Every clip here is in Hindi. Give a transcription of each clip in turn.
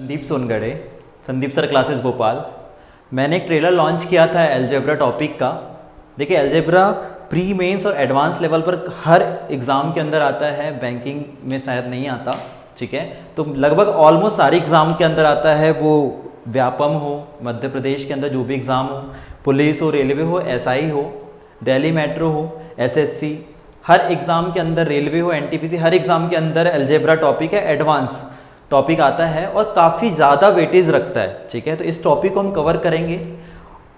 Sandeep Songadhe, Sandeep sir classes Bhopal. मैंने एक ट्रेलर लॉन्च किया था अलजेब्रा टॉपिक का। देखिए अलजेब्रा प्री मेंस और एडवांस लेवल पर हर एग्ज़ाम के अंदर आता है, बैंकिंग में शायद नहीं आता, ठीक है। तो लगभग ऑलमोस्ट सारे एग्ज़ाम के अंदर आता है, वो व्यापम हो, मध्य प्रदेश के अंदर जो भी एग्ज़ाम हो, पुलिस हो, रेलवे हो, एसआई हो, दिल्ली मेट्रो हो, एसएससी, हर एग्ज़ाम के अंदर, रेलवे हो, एनटीपीसी, हर एग्ज़ाम के अंदर अलजेब्रा टॉपिक है, एडवांस टॉपिक आता है और काफ़ी ज़्यादा वेटेज रखता है, ठीक है। तो इस टॉपिक को हम कवर करेंगे।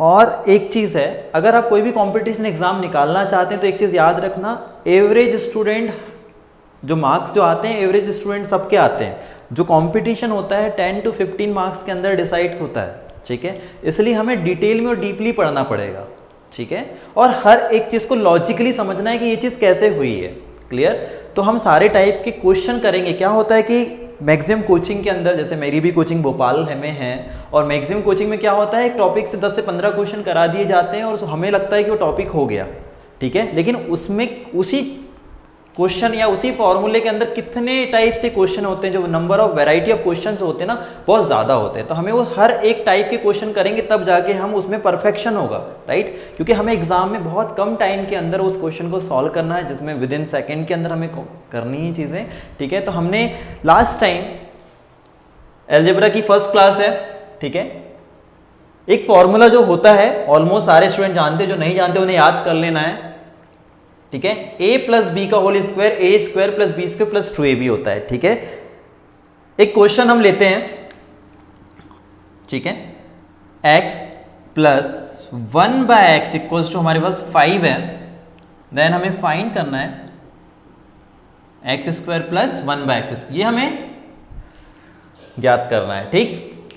और एक चीज़ है, अगर आप कोई भी कंपटीशन एग्ज़ाम निकालना चाहते हैं तो एक चीज़ याद रखना, एवरेज स्टूडेंट जो मार्क्स जो आते हैं, एवरेज स्टूडेंट सबके आते हैं। जो कंपटीशन होता है 10 to 15 मार्क्स के अंदर डिसाइड होता है, ठीक है। इसलिए हमें डिटेल में और डीपली पढ़ना पड़ेगा, ठीक है। और हर एक चीज़ को लॉजिकली समझना है कि ये चीज़ कैसे हुई है, क्लियर। तो हम सारे टाइप के क्वेश्चन करेंगे। क्या होता है कि मैक्सिमम कोचिंग के अंदर, जैसे मेरी भी कोचिंग भोपाल में है, और मैक्सिमम कोचिंग में क्या होता है, एक टॉपिक से 10 से 15 क्वेश्चन करा दिए जाते हैं और हमें लगता है कि वो टॉपिक हो गया, ठीक है। लेकिन उसमें उसी क्वेश्चन या उसी फॉर्मूले के अंदर कितने टाइप से क्वेश्चन होते हैं, जो number of variety of questions होते हैं ना, बहुत ज़्यादा होते हैं। तो हमें वो हर एक टाइप के क्वेश्चन करेंगे, तब जाके हम उसमें परफेक्शन होगा, राइट। क्योंकि हमें एग्जाम में बहुत कम टाइम के अंदर उस क्वेश्चन को सॉल्व करना है, जिसमें विद इन सेकेंड के अंदर हमें करनी ही चीज़ें, ठीक है। तो हमने लास्ट टाइम अलजेब्रा की फर्स्ट क्लास है, ठीक है। एक फॉर्मूला जो होता है ऑलमोस्ट सारे स्टूडेंट जानते हैं, जो नहीं जानते उन्हें याद कर लेना है, ठीक है। a प्लस बी का whole square, A square plus B square plus 2ab होता है, ठीक है। एक क्वेश्चन हम लेते हैं, ठीक है। x plus 1/x equals to हमारे पास 5 है। देन हमें फाइंड करना है x स्क्वायर प्लस 1/x, ये हमें ज्ञात करना है, ठीक।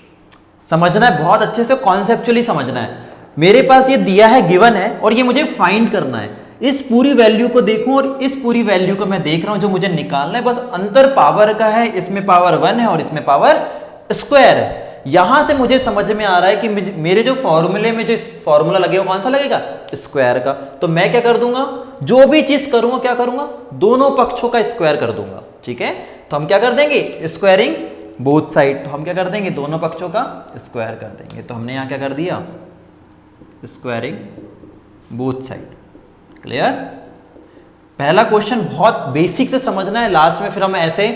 समझना है बहुत अच्छे से, कॉन्सेप्चुअली समझना है। मेरे पास ये दिया है, गिवन है, और ये मुझे फाइंड करना है। इस पूरी वैल्यू को देखूं और इस पूरी वैल्यू को मैं देख रहा हूं, जो मुझे निकालना है, बस अंतर पावर का है। इसमें पावर 1 है और इसमें पावर स्क्वायर है। यहां से मुझे समझ में आ रहा है कि मेरे जो फॉर्मूले में जो फॉर्मूला लगेगा, कौन सा लगेगा, स्क्वायर का। तो मैं क्या कर दूंगा, जो भी चीज करूंगा, क्या करूंगा, दोनों पक्षों का स्क्वायर कर दूंगा, ठीक है। तो हम क्या कर देंगे, स्क्वायरिंग बोथ साइड। तो हम क्या कर देंगे, दोनों पक्षों का स्क्वायर कर देंगे। तो हमने यहाँ क्या कर दिया, स्क्वायरिंग बोथ साइड, क्लियर। पहला क्वेश्चन बहुत बेसिक से समझना है, लास्ट में फिर हम ऐसे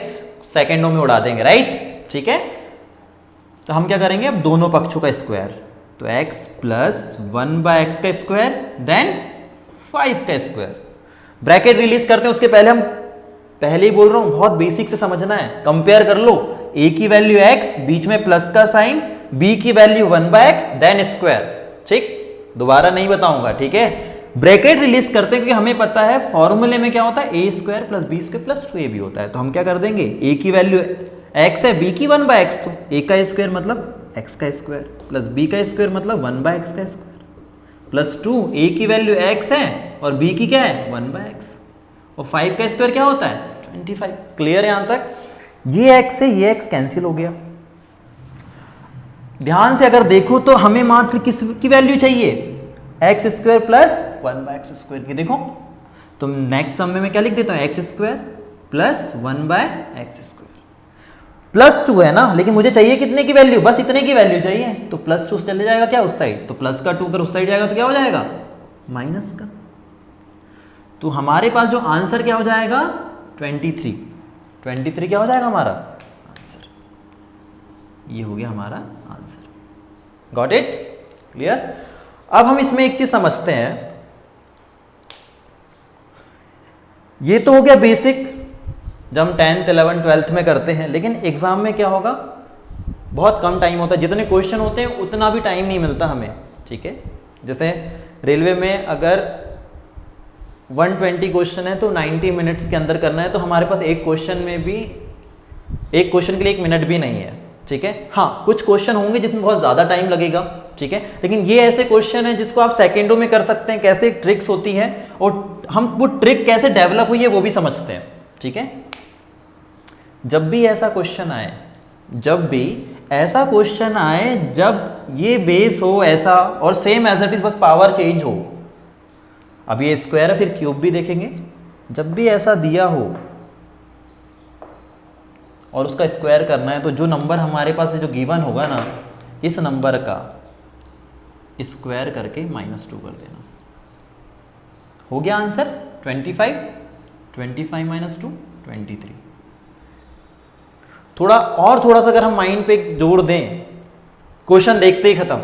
सेकेंडों में उड़ा देंगे, राइट, ठीक है। तो हम क्या करेंगे, अब दोनों पक्षों का स्क्वायर। तो x प्लस 1/x का स्क्वायर, देन 5 का स्क्वायर। ब्रैकेट रिलीज करते हैं, उसके पहले हम पहले ही बोल रहा हूं, बहुत बेसिक से समझना है। कंपेयर कर लो, a की वैल्यू x, बीच में प्लस का साइन, b की वैल्यू 1/x, देन स्क्वायर, ठीक। दोबारा नहीं बताऊंगा, ठीक है। ब्रैकेट रिलीज करते हैं, क्योंकि हमें पता है फॉर्मूले में क्या होता है, a square plus B square plus 2ab होता है। तो हम क्या कर देंगे, a की वैल्यू x है, b की 1/x, तो a का स्क्वायर मतलब x का स्क्वायर, प्लस b का स्क्वायर मतलब 1/x का स्क्वायर, प्लस 2, a की वैल्यू x है और b की क्या है, 1/x, और 5 का स्क्वायर क्या होता है, 25। क्लियर है यहां तक। ये x से ये x कैंसिल हो गया। ध्यान से अगर देखो तो हमें मात्र किसकी वैल्यू चाहिए, x square plus 1/x square की। देखो तो नेक्स्ट सम में मैं क्या लिख देता हूँ, x square plus 1/x square, plus 2 है ना, लेकिन मुझे चाहिए कितने की वैल्यू, बस इतने की वैल्यू चाहिए। तो प्लस 2 चले जाएगा क्या उस साइड, तो प्लस का 2 अगर उस साइड जाएगा तो क्या हो जाएगा, माइनस का। तो हमारे पास जो आंसर क्या हो जाएगा, 23 क्या हो जाएगा हमारा आंसर। ये हो गया हमारा आंसर। Got it, clear. अब हम इसमें एक चीज समझते हैं, ये तो हो गया बेसिक, जब हम 10th 11th 12th में करते हैं। लेकिन एग्जाम में क्या होगा, बहुत कम टाइम होता है, जितने क्वेश्चन होते हैं उतना भी टाइम नहीं मिलता हमें, ठीक है। जैसे रेलवे में अगर 120 क्वेश्चन है तो 90 मिनट्स के अंदर करना है, तो हमारे पास एक क्वेश्चन के लिए 1 मिनट भी नहीं है, ठीक है। हाँ, कुछ क्वेश्चन होंगे जिसमें बहुत ज़्यादा टाइम लगेगा, ठीक है। लेकिन ये ऐसे क्वेश्चन है जिसको आप सेकेंडों में कर सकते हैं। कैसे ट्रिक्स होती है और हम वो ट्रिक कैसे डेवलप हुई है वो भी समझते हैं, ठीक है। जब भी ऐसा क्वेश्चन आए, जब ये बेस हो ऐसा और सेम एज इट इज, बस पावर चेंज हो। अब ये स्क्वायर है, फिर क्यूब भी देखेंगे। जब भी ऐसा दिया हो और उसका स्क्वायर करना है, तो जो नंबर हमारे पास जो गिवन होगा ना, इस नंबर का स्क्वायर करके -2 कर देना। हो गया आंसर 25। 25 - 2 23। थोड़ा सा अगर हम माइंड पे जोड़ दें, क्वेश्चन देखते ही खत्म।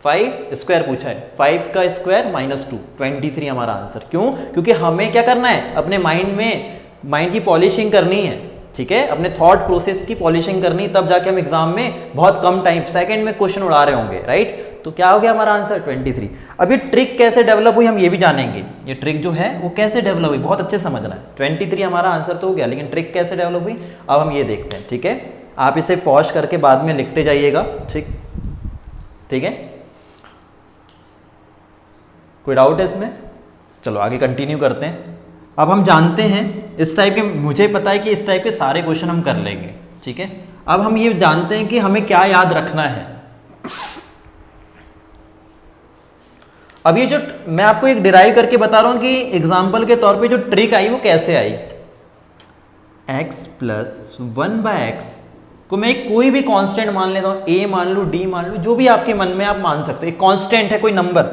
5 स्क्वायर पूछा है, 5 का स्क्वायर -2 23 हमारा आंसर। क्यों? क्योंकि हमें क्या करना है, अपने माइंड की पॉलिशिंग करनी है, ठीक है, अपने थॉट प्रोसेस की पॉलिशिंग करनी, तब जाके हम एग्जाम में बहुत कम टाइम, सेकंड में क्वेश्चन उड़ा रहे होंगे, राइट। तो क्या हो गया हमारा आंसर 23। अब ये ट्रिक कैसे डेवलप हुई हम ये भी जानेंगे। ये ट्रिक जो है वो कैसे डेवलप हुई बहुत अच्छे समझना है। 23 हमारा आंसर तो हो गया, लेकिन ट्रिक कैसे डेवलप हुई अब हम ये देखते हैं, ठीक है। आप इसे पॉज करके बाद में लिखते जाइएगा, ठीक है। कोई डाउट है इसमें? चलो आगे कंटिन्यू करते हैं। अब हम जानते हैं इस टाइप के, मुझे पता है कि इस टाइप के सारे क्वेश्चन हम कर लेंगे, ठीक है। अब हम ये जानते हैं कि हमें क्या याद रखना है। अब ये जो मैं आपको एक डिराइव करके बता रहा हूं कि एग्जाम्पल के तौर पे जो ट्रिक आई वो कैसे आई। x + 1/x को मैं कोई भी कांस्टेंट मान लेता हूं, a मान लूं, d मान लूं, जो भी आपके मन में आप मान सकते हो। एक कांस्टेंट है, कोई नंबर,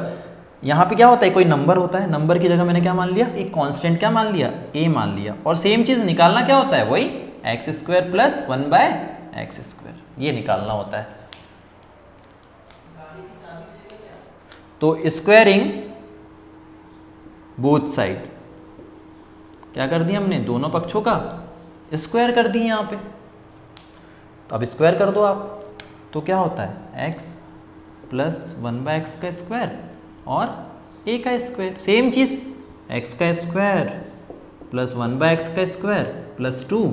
यहाँ पे क्या होता है, कोई नंबर होता है, नंबर की जगह मैंने क्या मान लिया, एक कांस्टेंट क्या मान लिया, a मान लिया। और सेम चीज निकालना क्या होता है, वही x² + 1/x², ये निकालना होता है। तो स्क्वायरिंग बोथ साइड, क्या कर दिया हमने, दोनों पक्षों का स्क्वायर कर दिए यहाँ पे। तो अब स्क्वायर कर दो आप, तो क्या होता है x + 1/x² और a का स्क्वायर। सेम चीज x² + 1/x² + 2,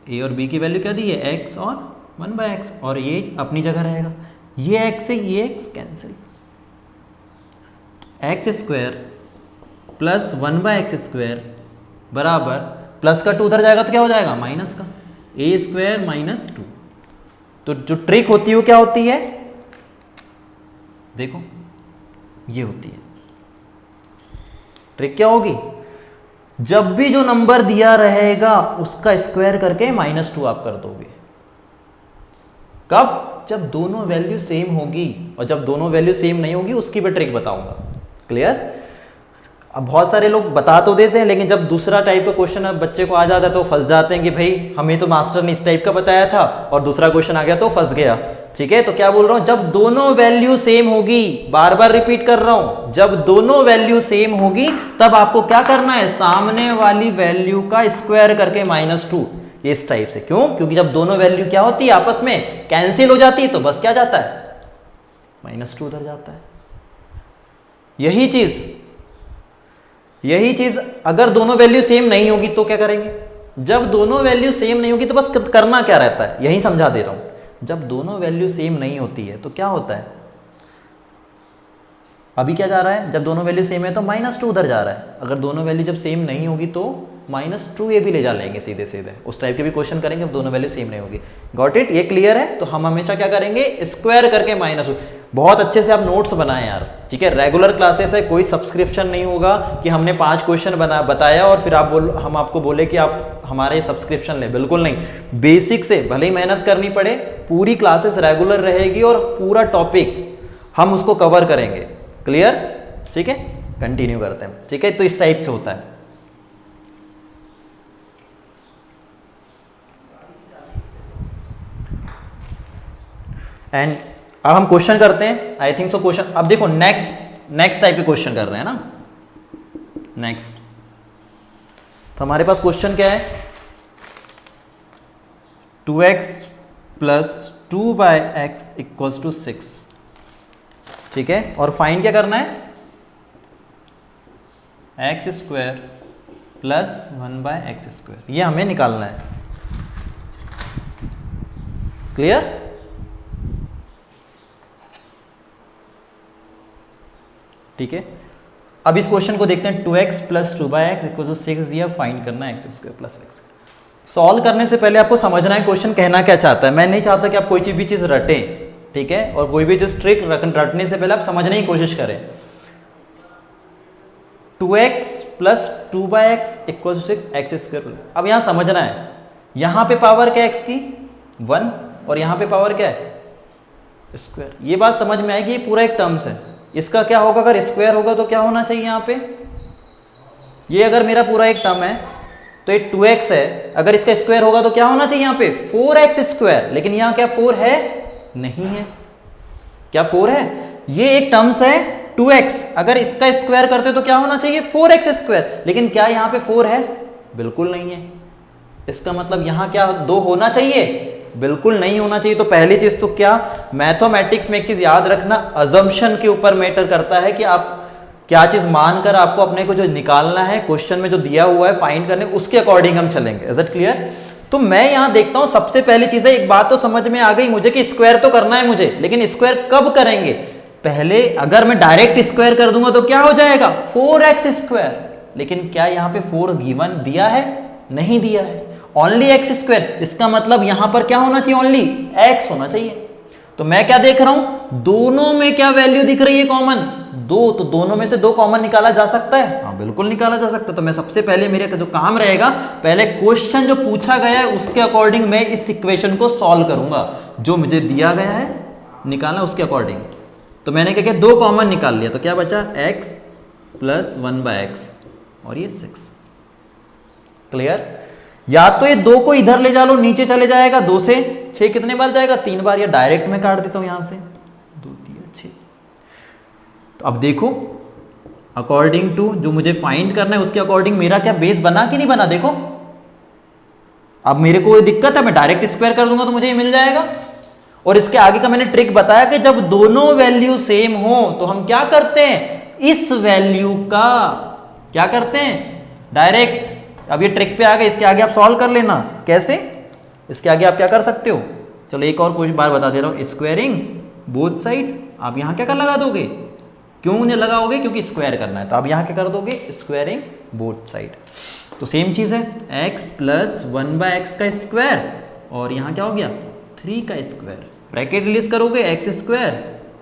a और b की वैल्यू क्या दी है, x और 1/x, और ये अपनी जगह रहेगा। ये x से ये x कैंसिल, x² + 1/x² बराबर, प्लस का 2 उधर जाएगा तो क्या हो जाएगा, माइनस का a² - 2। तो जो ट्रिक होती है वो क्या होती है, देखो ये होती है ट्रिक। क्या होगी, जब भी जो नंबर दिया रहेगा उसका स्क्वायर करके -2 आप कर दोगे। कब, जब दोनों वैल्यू सेम होगी, और जब दोनों वैल्यू सेम नहीं होगी उसकी भी ट्रिक बताऊंगा। क्लियर? अब बहुत सारे लोग बता तो देते हैं, लेकिन जब दूसरा टाइप का क्वेश्चन अब बच्चे को आ जाता है तो फंस जाते हैं कि भाई हमें तो मास्टर ने इस टाइप का बताया था और दूसरा क्वेश्चन आ गया तो फंस गया, ठीक है। तो क्या बोल रहा हूं, जब दोनों वैल्यू सेम होगी, बार बार रिपीट कर रहा हूं, जब दोनों वैल्यू सेम होगी तब आपको क्या करना है, सामने वाली वैल्यू का स्क्वायर करके -2, इस टाइप से। क्यों? क्योंकि जब दोनों वैल्यू क्या होती है, आपस में कैंसिल हो जाती है, तो बस क्या जाता है, -2 उधर जाता है। यही चीज अगर दोनों वैल्यू सेम नहीं होगी तो क्या करेंगे, जब दोनों वैल्यू सेम नहीं होगी तो बस करना क्या रहता है, यही समझा दे रहा हूं। जब दोनों वैल्यू सेम नहीं होती है तो क्या होता है, अभी क्या जा रहा है, जब दोनों वैल्यू सेम है तो -2 उधर जा रहा है। अगर दोनों वैल्यू जब सेम नहीं होगी तो -2 ये भी ले जा लेंगे सीधे सीधे। उस टाइप के भी क्वेश्चन करेंगे, अब दोनों वैल्यू सेम नहीं होगी। Got it? ये क्लियर है? तो हम हमेशा क्या करेंगे, स्क्वायर करके -2। बहुत अच्छे से आप नोट्स बनाएं यार, ठीक है। रेगुलर क्लासेस है, कोई सब्सक्रिप्शन नहीं होगा कि हमने 5 क्वेश्चन बताया और फिर हम आपको बोले कि आप हमारे सब्सक्रिप्शन लें, बिल्कुल नहीं। बेसिक से भले ही मेहनत करनी पड़े, पूरी क्लासेस रेगुलर रहेगी और पूरा टॉपिक हम उसको कवर करेंगे। क्लियर? ठीक है, कंटिन्यू करते हैं, ठीक है। तो इस टाइप से होता है। एंड अब हम क्वेश्चन करते हैं, आई थिंक सो क्वेश्चन। अब देखो नेक्स्ट टाइप के क्वेश्चन कर रहे हैं ना, नेक्स्ट। तो हमारे पास क्वेश्चन क्या है, 2x + 2/x = 6, ठीक है। और फाइंड क्या करना है, x² + 1/x², ये हमें निकालना है। क्लियर? ठीक है। अब इस क्वेश्चन को देखते हैं। 2x + 2/x = 6 दिया, फाइंड करना है x² + x। सॉल्व करने से पहले आपको समझना है क्वेश्चन कहना क्या चाहता है। मैं नहीं चाहता कि आप कोई भी चीज रटें, ठीक है, और कोई भी चीज ट्रिक रटने से पहले आप समझने की कोशिश करें। 2x + 2/x = 6 x²। अब यहां समझना है यहाँ पे पावर क्या है x की 1 और यहाँ पे पावर क्या है स्क्वायर। ये बात समझ में आएगी, ये पूरा एक टर्म्स है। इसका क्या होगा, अगर स्क्वायर होगा तो क्या होना चाहिए यहाँ पे, ये अगर मेरा पूरा एक टर्म है तो ये 2x है, अगर इसका स्क्वायर होगा तो क्या होना चाहिए यहाँ पे 4x स्क्वायर। लेकिन यहाँ क्या 4 है, नहीं है। क्या 4 है, ये एक टर्म्स है 2x, अगर इसका स्क्वायर करते तो क्या होना चाहिए 4x स्क्वायर। लेकिन क्या यहाँ पे 4 है, बिल्कुल नहीं है। इसका मतलब यहाँ क्या 2 होना चाहिए, बिल्कुल नहीं होना चाहिए। तो पहली चीज तो क्या, मैथमेटिक्स में एक चीज याद रखना, अजम्पशन के ऊपर मैटर करता है कि आप क्या चीज मानकर आपको अपने को जो निकालना है क्वेश्चन में जो दिया हुआ है फाइंड करने, उसके अकॉर्डिंग हम चलेंगे। Is it clear. तो मैं यहां देखता हूं सबसे पहली चीज है, एक बात तो समझ में आ गई मुझे कि स्क्वायर तो करना है मुझे, लेकिन स्क्वायर कब करेंगे, पहले अगर मैं डायरेक्ट स्क्वायर कर दूंगा तो क्या हो जाएगा 4x स्क्वायर। लेकिन क्या यहां पे 4 गिवन दिया है, नहीं दिया है, ओनली एक्स स्क्वायर। इसका मतलब यहां पर क्या होना चाहिए, ओनली x होना चाहिए। तो मैं क्या देख रहा हूं, दोनों में क्या वैल्यू दिख रही है कॉमन 2, तो दोनों में से 2 कॉमन निकाला जा सकता है, हाँ बिल्कुल निकाला जा सकता है। तो मैं सबसे पहले मेरे जो काम रहेगा, पहले क्वेश्चन जो पूछा गया है उसके अकॉर्डिंग मैं इस इक्वेशन को सॉल्व करूंगा, जो मुझे दिया गया है निकालना उसके अकॉर्डिंग। तो मैंने क्या किया, 2 कॉमन निकाल लिया, तो क्या बचा x प्लस 1/x और ये 6। क्लियर। या तो ये 2 को इधर ले जा लो, नीचे चले जाएगा, 2 से 6 कितने बार जाएगा, 3 बार, या डायरेक्ट में काट देता हूं यहां से 2 3 6। तो अब देखो अकॉर्डिंग टू जो मुझे फाइंड करना है उसके अकॉर्डिंग मेरा क्या बेस बना कि नहीं बना। देखो अब मेरे को दिक्कत है, मैं डायरेक्ट स्क्वायर कर दूंगा तो मुझे ये मिल जाएगा। और इसके आगे का मैंने ट्रिक बताया कि जब दोनों वैल्यू सेम हो तो हम क्या करते हैं, इस वैल्यू का क्या करते हैं, डायरेक्ट। अब ये ट्रिक पे आ गए, इसके आगे आप सॉल्व कर लेना। कैसे, इसके आगे आप क्या कर सकते हो, चलो एक और कुछ बार बता दे रहा हूं, स्क्वायरिंग बोथ साइड। आप यहां क्या कर लगा दोगे, क्यों नहीं लगाओगे, क्योंकि स्क्वायर करना है, तो आप यहां क्या कर दोगे, स्क्वायरिंग बोथ साइड। तो सेम चीज है, x प्लस 1/x का स्क्वायर और यहां क्या हो गया 3 का स्क्वायर, ब्रैकेट रिलीज करोगे x square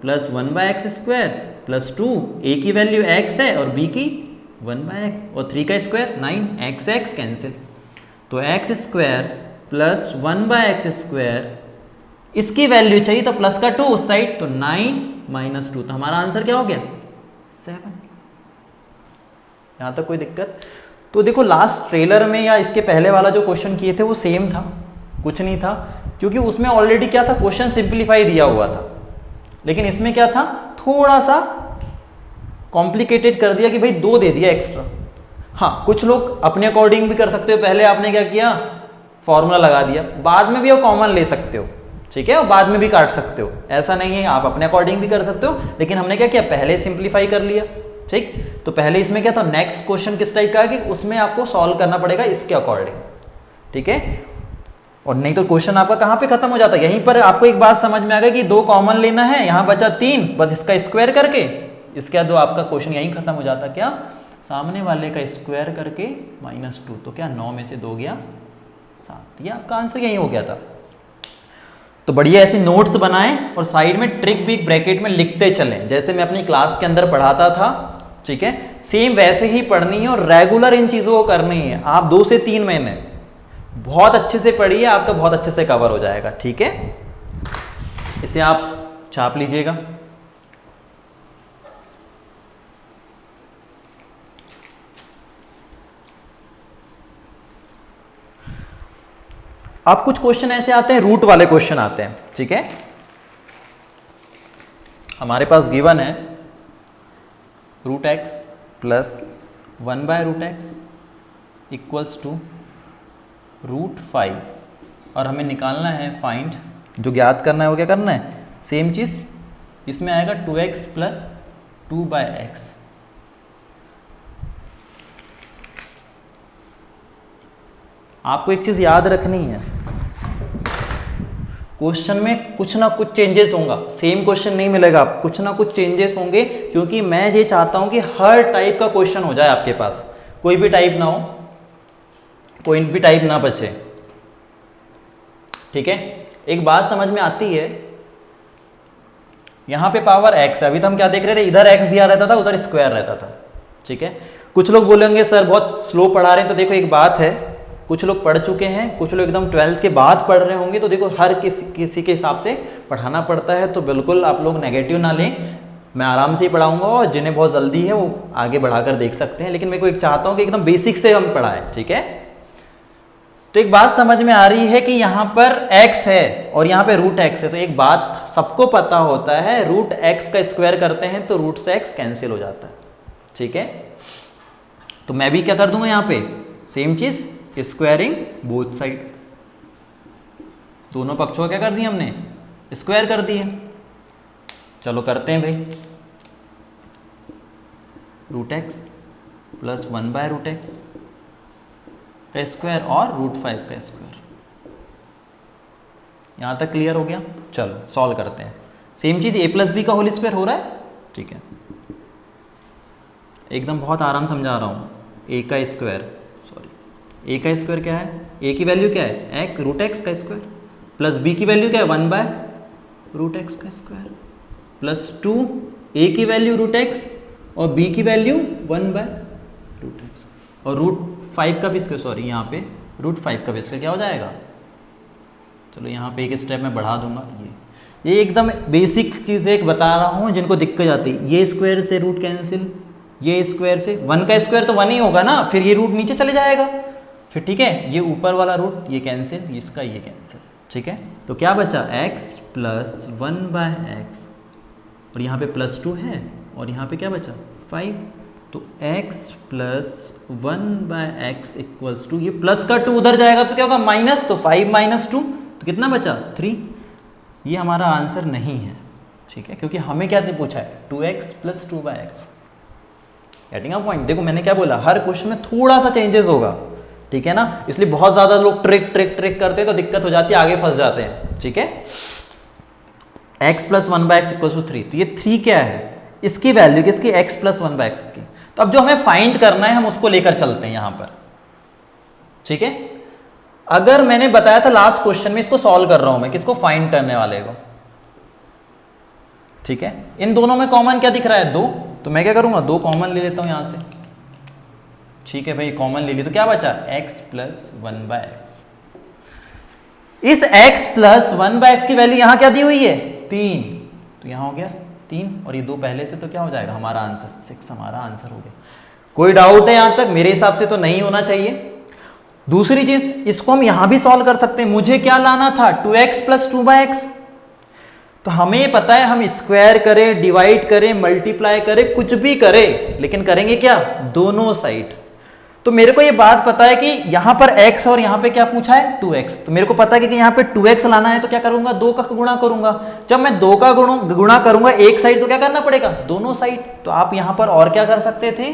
plus 1/x square plus 2, a की वैल्यू x है और b की 1/x और 3 का स्क्वायर 9, x कैंसिल। तो x square plus 1/x square, इसकी वैल्यू चाहिए तो प्लस का 2 उस साइड, तो 9 माइनस 2, तो हमारा आंसर क्या हो गया 7। यहां तक कोई दिक्कत। तो देखो लास्ट ट्रेलर में या इसके पहले वाला जो क्वेश्चन किए थे वो सेम था, कुछ नहीं था, क्योंकि उसमें ऑलरेडी क्या था, क्वेश्चन सिंप्लीफाई दिया हुआ था। लेकिन इसमें क्या था, थोड़ा सा कॉम्प्लिकेटेड कर दिया कि भाई 2 दे दिया एक्स्ट्रा। हाँ कुछ लोग अपने अकॉर्डिंग भी कर सकते हो, पहले आपने क्या किया फॉर्मूला लगा दिया, बाद में भी वो कॉमन ले सकते हो, ठीक है, और बाद में भी काट सकते हो, ऐसा नहीं है, आप अपने अकॉर्डिंग भी कर सकते हो। लेकिन हमने क्या किया, पहले सिंप्लीफाई कर लिया, ठीक। तो पहले इसमें क्या था, नेक्स्ट क्वेश्चन किस टाइप का है कि उसमें आपको सॉल्व करना पड़ेगा इसके अकॉर्डिंग, ठीक है। और नहीं तो क्वेश्चन आपका कहाँ पे खत्म हो जाता है, यहीं पर आपको एक बात समझ में आ गई कि 2 कॉमन लेना है, यहाँ बचा 3, बस इसका स्क्वायर करके इसके बाद आपका क्वेश्चन यहीं खत्म हो जाता। क्या, सामने वाले का स्क्वायर करके -2, तो क्या 9 में से 2 गया 7, ये आपका आंसर यही हो गया था। तो बढ़िया ऐसे नोट्स बनाएं और साइड में ट्रिक भी ब्रैकेट में लिखते चलें, जैसे मैं अपनी क्लास के अंदर पढ़ाता था, ठीक है, सेम वैसे ही पढ़नी है और रेगुलर इन चीज़ों को करनी है। आप 2 से 3 महीने बहुत अच्छे से पढ़िए, आपका बहुत अच्छे से कवर हो जाएगा, ठीक है। इसे आप छाप लीजिएगा। अब कुछ क्वेश्चन ऐसे आते हैं, रूट वाले क्वेश्चन आते हैं, ठीक है। हमारे पास गिवन है √x plus 1/√x equals to √5 और हमें निकालना है फाइंड, जो ज्ञात करना है वो क्या करना है, सेम चीज़ इसमें आएगा 2x प्लस 2/x। आपको एक चीज़ याद रखनी है, क्वेश्चन में कुछ ना कुछ चेंजेस होगा, सेम क्वेश्चन नहीं मिलेगा, कुछ ना कुछ चेंजेस होंगे, क्योंकि मैं ये चाहता हूं कि हर टाइप का क्वेश्चन हो जाए आपके पास, कोई भी टाइप ना हो, कोई भी टाइप ना बचे, ठीक है। एक बात समझ में आती है, यहां पे पावर x है, अभी तो हम क्या देख रहे थे, इधर x दिया रहता था, उधर स्क्वायर रहता था, ठीक है। कुछ लोग बोलेंगे सर बहुत स्लो पढ़ा रहे हैं, तो देखो एक बात है, कुछ लोग पढ़ चुके हैं, कुछ लोग एकदम 12th के बाद पढ़ रहे होंगे, तो देखो हर किसी के हिसाब से पढ़ाना पड़ता है, तो बिल्कुल आप लोग नेगेटिव ना लें। मैं आराम से ही पढ़ाऊंगा और जिन्हें बहुत जल्दी है वो आगे बढ़ाकर देख सकते हैं, लेकिन मैं को एक चाहता हूँ कि एकदम बेसिक से हम पढ़ाएं, ठीक है। तो एक बात समझ में आ रही है कि यहाँ पर x है और यहाँ पे रूट x है, तो एक बात सबको पता होता है, रूट x का स्क्वायर करते हैं तो रूट से x कैंसिल हो जाता है, ठीक है। तो मैं भी क्या कर दूंगा यहाँ पे सेम चीज, स्क्वायरिंग बोथ साइड, दोनों पक्षों का क्या कर दिया हमने, स्क्वायर कर दिए। चलो करते हैं भाई, रूट एक्स प्लस 1/√x का स्क्वायर और √5 का स्क्वायर। यहाँ तक क्लियर हो गया। चलो सॉल्व करते हैं। सेम चीज़ a + b का होल स्क्वायर हो रहा है, ठीक है, एकदम बहुत आराम समझा रहा हूँ। a का स्क्वायर, सॉरी a का स्क्वायर क्या है, a की वैल्यू क्या है, √x का स्क्वायर, प्लस b की वैल्यू क्या है 1/√x का स्क्वायर, प्लस 2 a की वैल्यू √x और b की वैल्यू 1/√x और √5 का भी स्क्वायर, सॉरी यहाँ पे √5 का भी स्क्वायर क्या हो जाएगा। चलो यहाँ पे एक स्टेप मैं बढ़ा दूंगा। ये एकदम बेसिक चीज़ एक बता रहा हूँ जिनको दिक्कत आती है। ये स्क्वायर से रूट कैंसिल, ये स्क्वायर से 1 का स्क्वायर तो 1 ही होगा ना, फिर ये रूट नीचे चले जाएगा, फिर ठीक है, ये ऊपर वाला रूट ये कैंसिल, इसका ये कैंसिल, ठीक है। तो क्या बचा, x + 1/x और यहाँ पे +2 है और यहाँ पे क्या बचा 5, तो x + 1/x = ये प्लस का 2 उधर जाएगा तो क्या होगा माइनस, तो 5 - 2 तो कितना बचा 3। ये हमारा आंसर नहीं है, ठीक है, क्योंकि हमें क्या पूछा है 2x + 2/x। Getting a point. देखो मैंने क्या बोला, हर क्वेश्चन में थोड़ा सा चेंजेस होगा, ठीक है ना, इसलिए बहुत ज्यादा लोग ट्रिक करते हैं तो दिक्कत हो जाती है, आगे फंस जाते हैं, ठीक है। x + 1/x = 3, तो ये 3 क्या है, इसकी वैल्यू किसकी, x + 1/x की। तो अब जो हमें फाइंड करना है हम उसको लेकर चलते हैं यहां पर, ठीक है। अगर मैंने बताया था लास्ट क्वेश्चन में, इसको सॉल्व कर रहा हूं मैं, किसको, फाइंड करने वाले को, ठीक है। इन दोनों में कॉमन क्या दिख रहा है 2, तो मैं क्या करूंगा 2 कॉमन ले लेता हूं यहां से, ठीक है भाई, कॉमन ले ली तो क्या बचा x + 1/x। इस x + 1/x की वैल्यू यहां क्या दी हुई है 3, तो यहां हो गया 3 और ये 2 पहले से, तो क्या हो जाएगा हमारा आंसर 6, हमारा आंसर हो गया। कोई डाउट है यहां तक, मेरे हिसाब से तो नहीं होना चाहिए। दूसरी चीज, इसको हम यहां भी सॉल्व कर सकते हैं। मुझे क्या लाना था 2x + 2/x, तो हमें पता है हम स्क्वायर करें, डिवाइड करें, मल्टीप्लाई करें, कुछ भी करें, लेकिन करेंगे क्या दोनों साइड। तो मेरे को ये बात पता है कि यहां पर x और यहां पे क्या पूछा है 2x, तो मेरे को पता है कि यहां पे 2x लाना है तो क्या करूंगा 2 का गुणा करूंगा। जब मैं 2 का गुणा करूंगा एक साइड तो क्या करना पड़ेगा दोनों साइड। तो आप यहां पर और क्या कर सकते थे,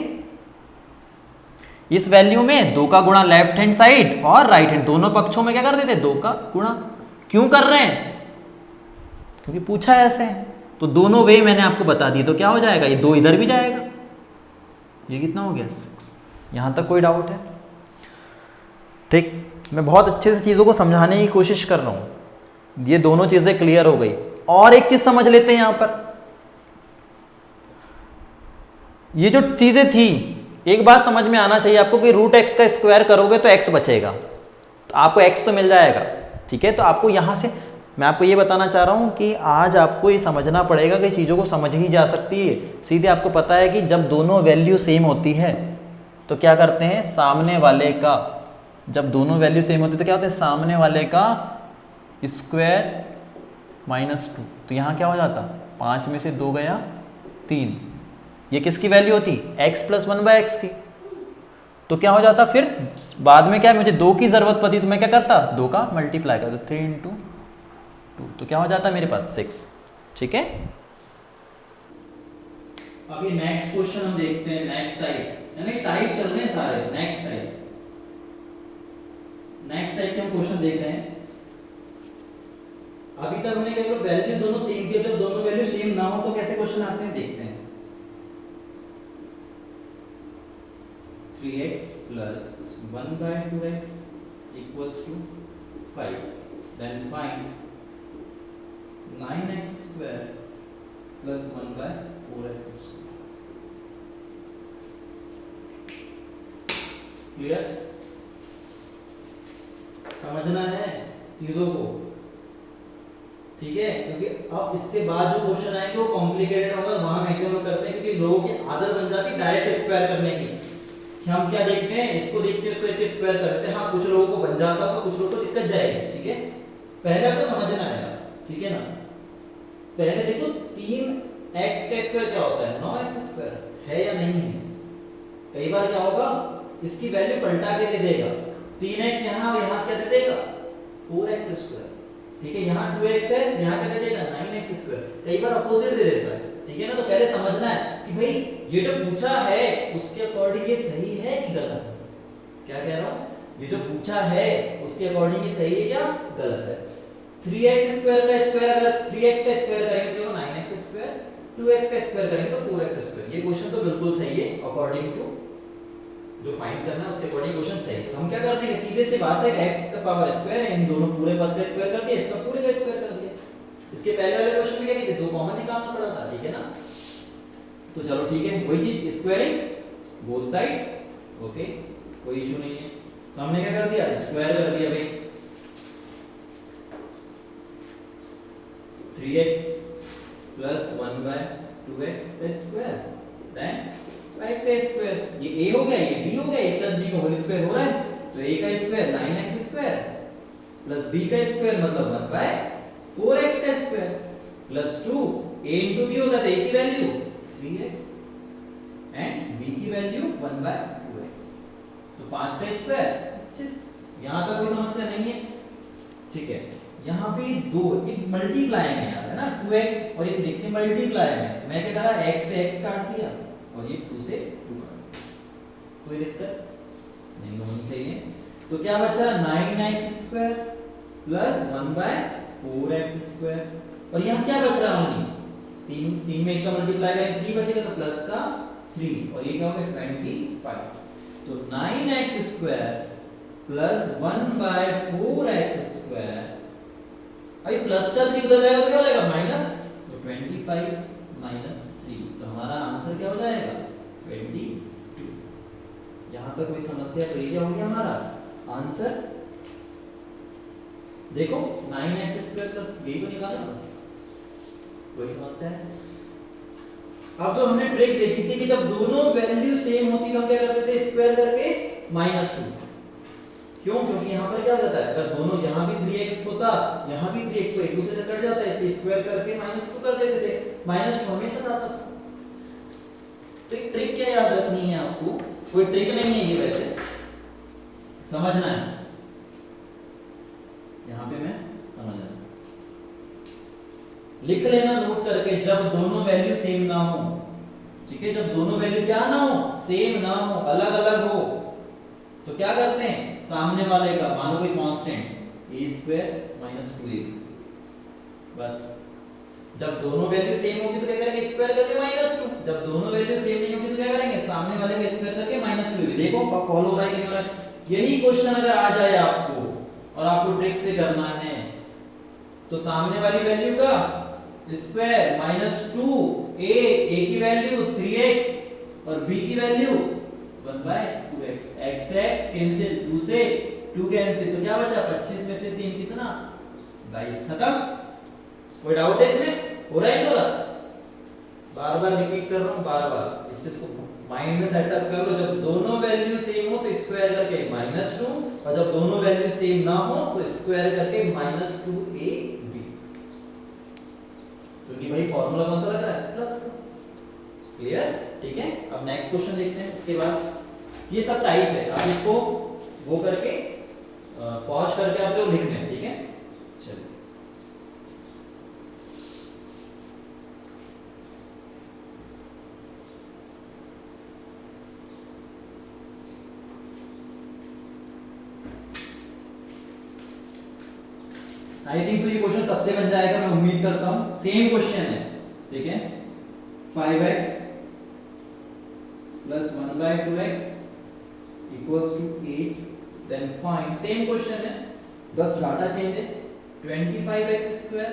इस वैल्यू में 2 का गुणा लेफ्ट हैंड साइड और राइट हैंड, दोनों पक्षों में क्या कर देते 2 का गुणा। क्यों कर रहे हैं, क्योंकि पूछा है ऐसे, तो दोनों वे मैंने आपको बता दी, तो क्या हो जाएगा ये 2 इधर भी जाएगा, ये कितना हो गया 6। यहां तक कोई डाउट है, ठीक। मैं बहुत अच्छे से चीजों को समझाने की कोशिश कर रहा हूं, ये दोनों चीजें क्लियर हो गई। और एक चीज समझ लेते हैं यहां पर, ये जो चीजें थी, एक बात समझ में आना चाहिए आपको कि √x का स्क्वायर करोगे तो x बचेगा, तो आपको x तो मिल जाएगा, ठीक है। तो आपको यहां से मैं आपको ये बताना चाह रहा हूं कि आज आपको ये समझना पड़ेगा कि चीज़ों को समझ ही जा सकती है। सीधे आपको पता है कि जब दोनों वैल्यू सेम होती है तो क्या करते हैं सामने वाले का, जब दोनों वैल्यू सेम होती है तो क्या होता है सामने वाले का स्क्वायर -2, तो यहाँ क्या हो जाता 5 में से 2 गया 3, ये किसकी वैल्यू होती x + 1/x की। तो क्या हो जाता फिर बाद में क्या मुझे 2 की जरूरत पड़ती तो मैं क्या करता 2 का मल्टीप्लाई करता, 3 × 2, तो क्या हो जाता मेरे पास 6, ठीक है। अब ये नेक्स्ट क्वेश्चन हम देखते हैं, नेक्स्ट टाइप, यानी टाइप चल रहे हैं सारे, नेक्स्ट टाइप के हम क्वेश्चन देख रहे हैं। अभी तक हमने केवल वैल्यू दोनों सेम किए, जब दोनों वैल्यू सेम ना हो तो कैसे क्वेश्चन आते हैं देखते हैं। 3x + 1/2x = 5, then find 9x² + 1/4x²। Clear. समझना है चीजों को, ठीक है, क्योंकि अब इसके बाद जो क्वेश्चन आएंगे वो कॉम्प्लिकेटेड होगा, वहां मैक्सिमम करते हैं क्योंकि लोगों की आदत बन जाती है डायरेक्ट स्क्वायर करने की, कि हम क्या देखते हैं, इसको देखते हैं, इसको एक स्क्वायर कर देते हैं। हाँ, कुछ लोगों को बन जाता होगा, कुछ लोगों को दिक्कत जाएगी, ठीक है। पहले आपको समझना है, ठीक है ना। पहले देखो 3x का स्क्वायर क्या होता है, 9x स्क्वायर है या नहीं है। कई बार क्या होगा, इसकी वैल्यू पलटा के दे देगा, 3x यहाँ और यहाँ क्या दे देगा 4x स्क्वायर, ठीक है। यहाँ 2x है, यहाँ क्या दे देगा 9x स्क्वायर, कई बार अपोजिट दे देता है, ठीक है ना। तो पहले समझना है कि भाई ये जो पूछा है उसके अकॉर्डिंग ये सही है कि गलत है। क्या कह रहा हूँ, ये जो पूछा है उसके अकॉर्डिंग ये सही है क्या गलत है। 3x स्क्वायर का स्क्वायर, अगर 3x का स्क्वायर करेंगे तो 9x स्क्वायर, 2x का स्क्वायर करेंगे तो 4x स्क्वायर। ये क्वेश्चन तो बिल्कुल सही है, अकॉर्डिंग टू जो फाइंड करना है उसके अकॉर्डिंग क्वेश्चन सही है। हम क्या करते हैं, सीधे से बात है, x का पावर स्क्वायर है, इन दोनों पूरे पद का स्क्वायर कर दिया, इसका पूरे का स्क्वायर कर दिया। इसके पहले वाले क्वेश्चन में क्या किया, दो कॉमन निकालना पड़ा था, ठीक है ना। तो चलो ठीक है, वही चीज स्क्वायरिंग बोथ साइड, ओके, कोई इशू नहीं है। तो हमने क्या कर दिया, स्क्वायर कर दिया भाई, 3x प्लस 1/2x का स्क्वायर देन 5 का स्क्वायर। ये a हो गया, ये b हो गया, a प्लस b का होल स्क्वायर हो रहा है, तो a का square 9x square plus b का स्क्वायर मतलब 1/4x का square plus 2 a into b होता है, a की वैल्यू 3x एंड b की वैल्यू 1/2x, तो 5 का स्क्वायर 25। यहाँ तक कोई समस्या नहीं है, ठीक है। यहाँ पे दो ये मल्टीप्लाई में यार है ना, 2x और ये 3x से मल्टीप्लाई में, तो मैं क्या करा, x से x काट दिया और ये 2 से 2 काट दिया, कोई दिक्कत नहीं होनी चाहिए। तो क्या बचा, 9x square plus 1/4x square, और यहाँ क्या बच रहा है, तीन में एक का मल्टीप्लाई करें 3 बचेगा, तो प्लस का 3 और ये क्या हो गया 25। तो 9x square plus 1/4x square, अभी प्लस का 3 उधर जाएगा तो क्या हो जाएगा माइनस, तो 25 माइनस 3, तो हमारा आंसर क्या हो जाएगा 22। यहाँ तक कोई समस्या, तो ये क्या हो गया हमारा आंसर। देखो 9x स्क्वायर प्लस यही तो निकाला था, कोई समस्या है। अब जो हमने ट्रिक देखी थी कि जब दोनों वैल्यू सेम होती तो हम क्या करते थे, स्क्वायर करके -2। क्यों, क्योंकि यहाँ पर क्या हो जाता है, अगर दोनों यहाँ भी 3x होता, यहाँ भी 3x हो, एक दूसरे से कट जाता है, इसलिए स्क्वायर करके -2 कर देते थे, -2 हमेशा आता था। तो एक ट्रिक क्या याद रखनी है आपको, कोई ट्रिक नहीं है ये, वैसे समझना है, यहाँ पे मैं समझना, लिख लेना नोट करके, जब दोनों वैल्यू सेम ना हो, ठीक है, जब दोनों वैल्यू क्या ना हो, सेम ना हो, अलग अलग हो, तो क्या करते हैं, सामने वाले का मानो कोई constant a square minus 2ab, बस। जब दोनों वैल्यू सेम होगी तो क्या करेंगे, स्क्वायर करके -2। जब दोनों वैल्यू सेम नहीं होगी तो क्या करेंगे, सामने वाले का स्क्वायर करके -2ab। देखो फॉलो हो रहा है कि नहीं हो रहा है। यही क्वेश्चन अगर आ जाए आपको और आपको ट्रिक से करना है, तो सामने वाली वैल्यू का स्क्वायर -2, a की वैल्यू 3x और b की वैल्यू 1/2x, x कैंसिल, 2 से 2 कैंसिल, तो क्या बचा 25 में से 3 कितना 22, खत्म। कोई डाउट है इसमें, हो रहा है नहीं हो रहा, बार बार रिपीट कर रहा हूँ, बार बार इसको माइंड में सेटअप कर लो। जब दोनों वैल्यू सेम हो तो स्क्वायर करके -2, और जब दोनों वैल्यू सेम ना हो तो स्क्वायर करके -2ab, क्योंकि भाई फॉर्मूला कौन सा लग रहा है, प्लस का। क्लियर, ठीक है। अब नेक्स्ट क्वेश्चन देखते हैं। इसके बाद ये सब टाइप है, आप इसको वो करके पॉज करके आप लोग लिख लें, ठीक है। चलिए आई थिंक सो ये क्वेश्चन सबसे बन जाएगा, मैं उम्मीद करता हूं। सेम क्वेश्चन है, ठीक है, 5x plus 1/2x equals to 8, then find, same question है, बस डाटा चेंज है, 25x square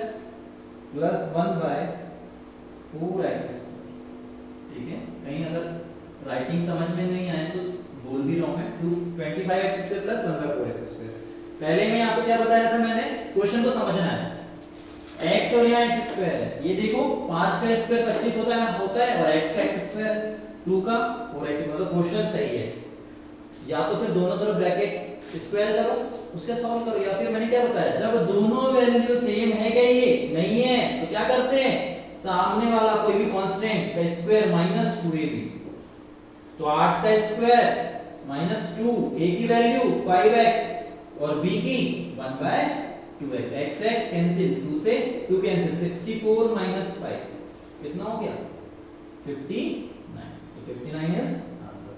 plus 1/4x square, ठीक है। कहीं अगर राइटिंग समझ में नहीं आए तो बोल भी रहा हूं मैं, 25x square plus 1/4x square. पहले में आपको क्या बताया था मैंने, क्वेश्चन को समझना है। x और यहाँ x स्क्वायर है, ये देखो 5 का स्क्वायर 25 होता है और x का x स्क्वायर 2 का 4x, मतलब क्वेश्चन सही है। या तो फिर दोनों तरफ ब्रैकेट स्क्वायर करो, उसका सॉल्व करो, या फिर मैंने क्या बताया, जब दोनों वैल्यू सेम है क्या, ये नहीं है तो क्या करते हैं, सामने वाला कोई भी कांस्टेंट का स्क्वायर माइनस 2ab, तो 8 का स्क्वायर माइनस 2, a की वैल्यू 5x और b की 1/2x, x x कैंसिल, 2 से 2 कैंसिल, 64 माइनस 5 कितना हो गया 59, तो 59 इज आंसर।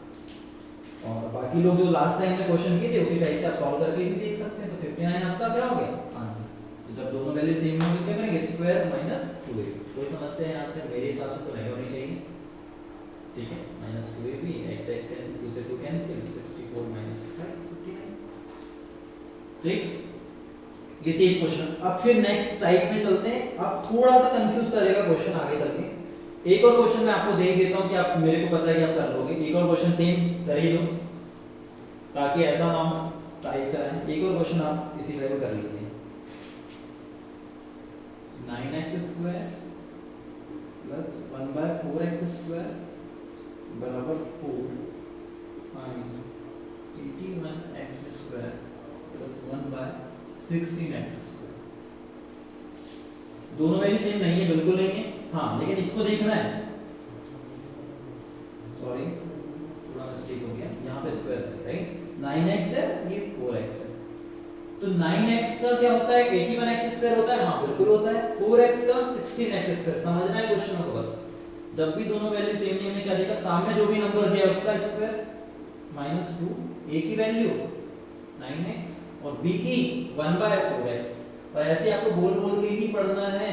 और बाकी लोग जो लास्ट टाइम में क्वेश्चन किए थे उसी टाइप से आप सॉल्व करके भी देख सकते हैं, तो 59 आपका क्या हो गया आंसर। तो जब दोनों वैल्यू सेम होंगे क्या करेंगे, स्क्वायर माइनस 2ab, कोई समस्या यहाँ तक मेरे हिसाब से तो नहीं होनी चाहिए, ठीक है। Minus 2ab, x x cancel, 2 से 2 कैंसिल, 64 माइनस 5 59, ठीक। ये सेम क्वेश्चन। अब फिर नेक्स्ट टाइप में चलते हैं। अब थोड़ा सा कंफ्यूज करेगा क्वेश्चन आगे चल के। एक और क्वेश्चन मैं आपको दे ही देता हूं कि आप, मेरे को पता है कि आप कर लोगे। एक और क्वेश्चन सेम कर ही लो ताकि ऐसा ना हो टाइप कराएं। एक और क्वेश्चन आप इसी टाइप कर लीजिए। 9x square plus 1/4x square बराबर 4, find 81x square plus 1/16x square. दोनों वैल्यू सेम नहीं है, बिल्कुल नहीं है, हाँ, लेकिन इसको देखना है। सॉरी थोड़ा मिस्टेक हो गया, यहाँ पे स्क्वायर है, राइट। 9x है, ये 4x है, तो 9x का क्या होता है, 81x स्क्वायर होता है, हाँ बिल्कुल होता है। 4x का 16x स्क्वायर, समझना है क्वेश्चन को बस। जब भी दोनों वैल्यू सेम नहीं, हमने क्या देखा, सामने जो भी नंबर दिया उसका स्क्वायर माइनस 2, a की वैल्यू 9x और b की 1/4x, और ऐसे आपको बोल बोल के ही पढ़ना है,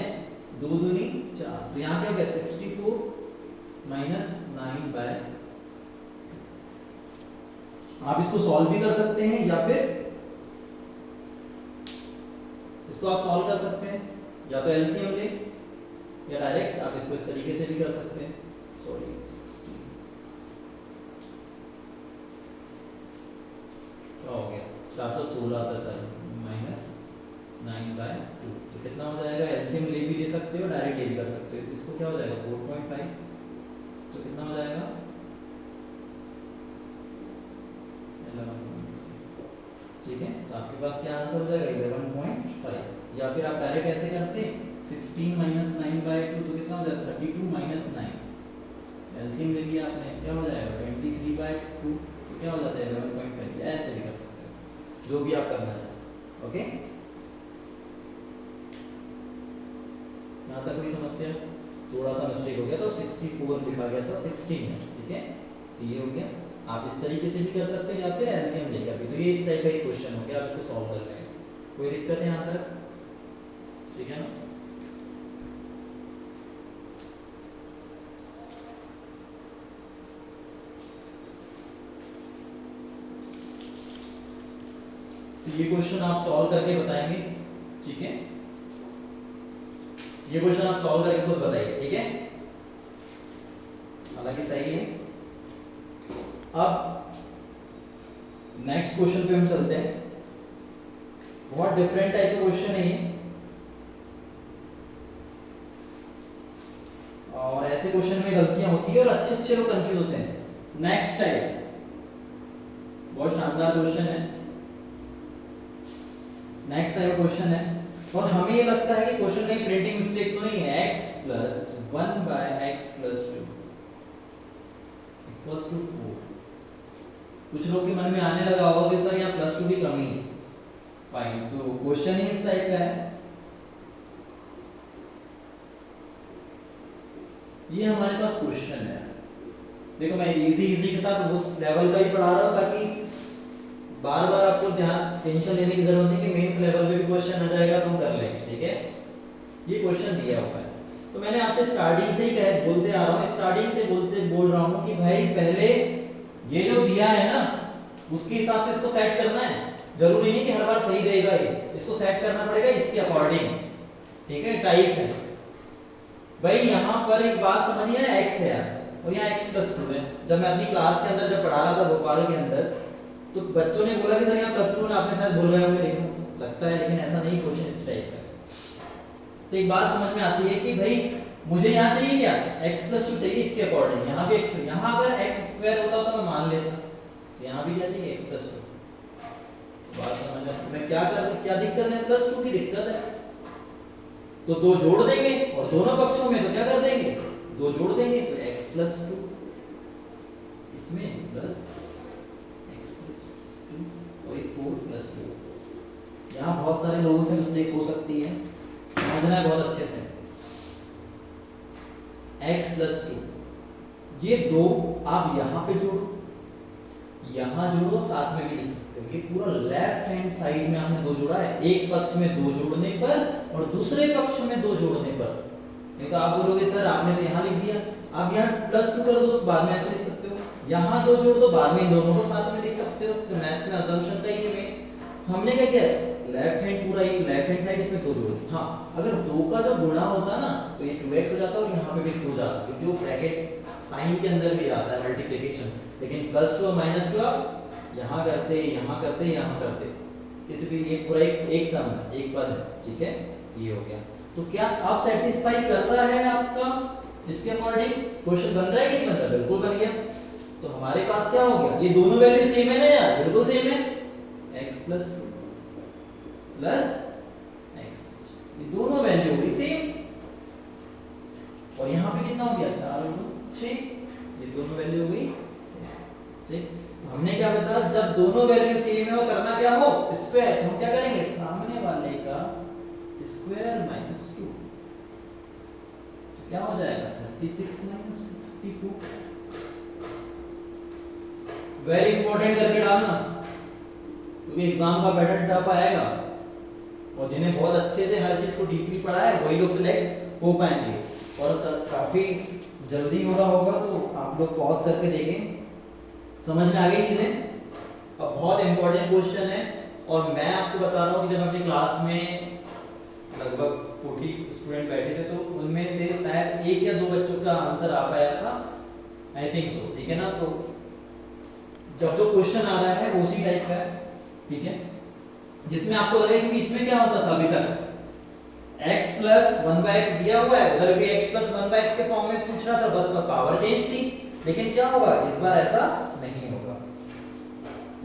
2 दूनी 4, तो यहाँ क्या हो गया 64 माइनस 9/, आप इसको सॉल्व भी कर सकते हैं या फिर इसको आप सॉल्व कर सकते हैं, या तो एलसीएम ले या डायरेक्ट आप इसको इस तरीके से भी कर सकते हैं। सॉरी 16 क्या हो गया, 416 आता सर, माइनस 9/2, तो कितना हो जाएगा, एलसीएम ले भी दे सकते हो, डायरेक्ट ये भी कर सकते हो। इसको क्या हो जाएगा 4.5, तो कितना हो जाएगा 11, ठीक है। तो आपके पास क्या आंसर हो जाएगा 11.5, या फिर आप डायरेक्ट ऐसे करते 16 माइनस 9/2, तो कितना हो जाएगा 32 माइनस 9, एलसीएम ले लिया आपने, क्या हो जाएगा 23/2, तो क्या हो जाता है 11.5, ऐसे भी कर सकते हो, जो भी आप करना चाहें। ओके, यहाँ तक कोई समस्या, थोड़ा सा मिस्टेक हो गया तो 64 लिखा गया था 16 है, ठीक है। तो ये हो गया, आप इस तरीके से भी कर सकते हैं या फिर एलसीएम लेकर भी, तो ये इस टाइप का एक क्वेश्चन हो गया, आप इसको सॉल्व कर लेंगे। कोई दिक्कत है यहाँ तक, ठीक है ना। तो ये क्वेश्चन आप सॉल्व करके बताएंगे, ठीक है। ये क्वेश्चन आप सॉल्व करके खुद बताइए, ठीक है, हालांकि सही है। अब नेक्स्ट क्वेश्चन पे हम चलते हैं। बहुत डिफरेंट टाइप का क्वेश्चन है ये, और ऐसे क्वेश्चन में गलतियां होती है और अच्छे अच्छे लोग कंफ्यूज होते हैं। नेक्स्ट टाइप बहुत शानदार क्वेश्चन है, नेक्स्ट टाइप क्वेश्चन है, और हमें ये लगता है कि क्वेश्चन में प्रिंटिंग मिस्टेक तो नहीं है। x plus 1/x plus 2 equals to 4। कुछ लोग के मन में आने लगा होगा कि सर यहाँ प्लस 2 की कमी है, फाइन, तो क्वेश्चन ही इस टाइप का है। ये हमारे पास क्वेश्चन है, देखो मैं इजी के साथ उस लेवल का ही पढ़ा रहा हूँ ताकि बार बार आपको ध्यान टेंशन लेने की जरूरत नहीं कि मेंस लेवल पे भी क्वेश्चन आ जाएगा तो हम कर लेंगे, ठीक है। ये क्वेश्चन दिया हुआ है, तो मैंने आपसे स्टार्टिंग से ही बोलते आ रहा हूँ, स्टार्टिंग से बोल रहा हूँ कि भाई पहले ये जो दिया है ना उसके हिसाब से इसको सेट करना है। जरूरी नहीं कि हर बार सही देगा, ये इसको सेट करना पड़ेगा इसके अकॉर्डिंग, ठीक है। टाइप है भाई, यहाँ पर एक बात समझिए, x है यार और यहाँ x प्लस 2 है। जब मैं अपनी क्लास के अंदर जब पढ़ा रहा था भोपाल के अंदर, तो बच्चों ने बोला कि सर यहाँ प्लस टू, आपने शायद बोल रहे होंगे, लेकिन लगता है, लेकिन ऐसा नहीं, क्वेश्चन इस टाइप का है। तो एक बात समझ में आती है कि भाई मुझे यहाँ चाहिए क्या, x प्लस टू चाहिए, इसके अकॉर्डिंग यहाँ भी x, यहाँ अगर x स्क्वायर होता तो मैं मान लेता, तो यहाँ भी क्या चाहिए, x प्लस टू। बात समझ में, मैं क्या दिक्कत है, प्लस टू की दिक्कत है, तो दो जोड़ देंगे और दोनों पक्षों में तो क्या कर देंगे, दो जोड़ देंगे, तो x प्लस टू, इसमें प्लस x प्लस टू और 4 प्लस टू। यहाँ बहुत सारे लोगों से मिस्टेक हो सकती है, समझना है बहुत अच्छे से। x प्लस टू, ये दो आप यहाँ पे जोड़ो, यहाँ जोड़ो, साथ में भी लिख सकते हो, ये पूरा लेफ्ट हैंड साइड में आपने दो जोड़ा है, एक पक्ष में दो जोड़ने पर और दूसरे पक्ष में दो जोड़ने पर। नहीं तो आप बोलोगे सर आपने तो यहाँ लिख दिया, आप यहाँ प्लस टू कर दो, बाद में ऐसे लिख सकते हो, यहाँ दो जोड़ दो, बाद में इन दोनों को साथ में लिख सकते हो। तो मैथ्स में अजम्पशन का ही है, तो हमने क्या किया, लेफ्ट हैंड पूरा ही लेफ्ट हैंड साइड इसमें दो जोड़ दी। हाँ, अगर दो का जब गुणा होता ना तो ये 2x हो जाता और यहाँ पे भी 2 जाता, क्योंकि वो ब्रैकेट साइन के अंदर भी आता है मल्टीप्लिकेशन। लेकिन प्लस टू और माइनस टू आप यहाँ करते, यहाँ करते, यहाँ करते, किसी भी ये पूरा एक टर्म है, एक पद है, ठीक है, ये हो गया। तो क्या आप सेटिस्फाई कर रहा है आपका इसके अकॉर्डिंग क्वेश्चन बन रहा है कि नहीं बन रहा, बिल्कुल बन गया। तो हमारे पास क्या हो गया, ये दोनों वैल्यू सेम है ना यार, बिल्कुल सेम है, x plus two plus x, ये दोनों वैल्यू हो गई सेम, और यहाँ पे कितना हो गया, 4 और 6, ये दोनों वैल्यू हो गई सेम, ठीक। तो हमने क्या बताया, जब दोनों वैल्यू सेम है और करना क्या हो, स्क्वायर, तो हम क्या करेंगे, सामने वाले का स्क्वायर माइनस 2, तो क्या हो जाएगा 36 माइनस 54। वेरी इंपॉर्टेंट करके डालना, क्योंकि एग्जाम का पैटर्न टफ आएगा, और जिन्हें बहुत अच्छे से हर चीज को डीपली पढ़ा है वही लोग सिलेक्ट हो पाएंगे। और काफी जल्दी हो रहा होगा तो आप लोग पॉज करके देखें, समझ में आ गई चीजें। अब बहुत इंपॉर्टेंट क्वेश्चन है, और मैं आपको बता रहा हूँ कि जब अपनी क्लास में लगभग 40 स्टूडेंट बैठे थे, तो उनमें से शायद 1 या 2 बच्चों का आंसर आ पाया था, आई थिंक सो, ठीक है ना। तो जब जो क्वेश्चन आ रहा है वो उसी टाइप का है, ठीक है, जिसमें आपको लगे कि इसमें क्या होता था अभी तक, x प्लस 1/x दिया हुआ है, उधर भी x प्लस 1/x के फॉर्म में पूछ रहा था, बस पावर चेंज थी। लेकिन क्या होगा इस बार, ऐसा नहीं होगा।